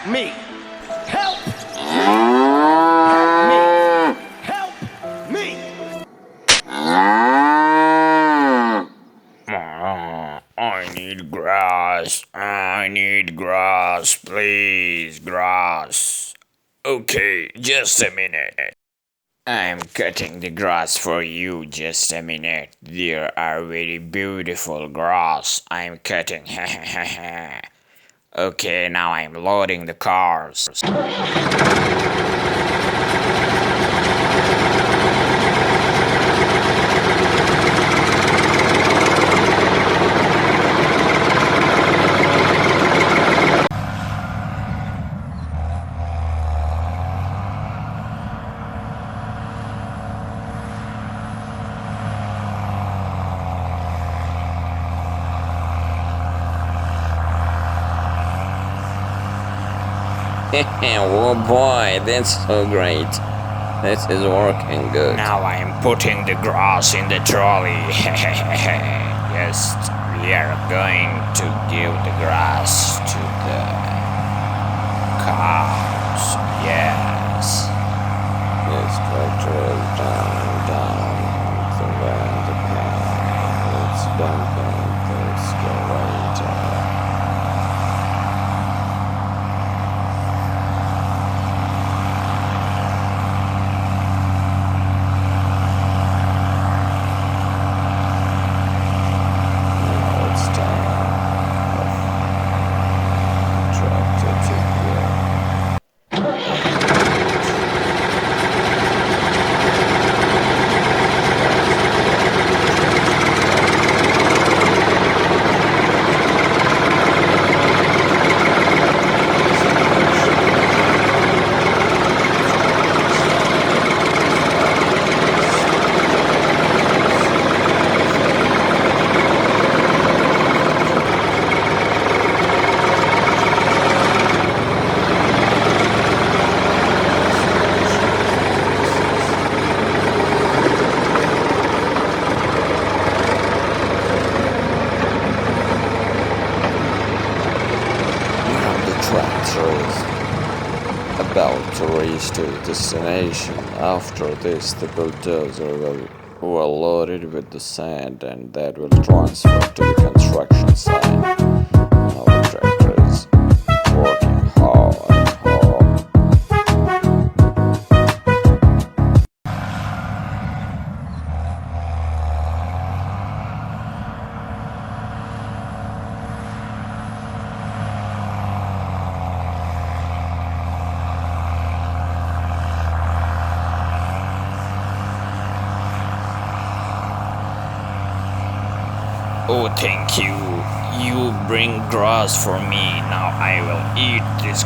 me. Help! Help me! Help me! I need grass. I need grass, please. Grass. Okay, just a minute. I'm cutting the grass for you. Just a minute. There are very beautiful grass. I'm cutting. Okay, now I'm loading the cars. Oh boy, that's so great. This is working good. Now I'm putting the grass in the trolley. Yes, we are going to give the grass to the cows. Yes. This tractor is down, the path. It's bumping the excavator. Now it's time for the tractor to go. Now the tractor is about to reach the destination. After this, the bulldozer will load it with the sand and that will transfer to the construction site. Now the tractor is working hard and hard. Oh, thank you. You bring grass for me. Now I will eat this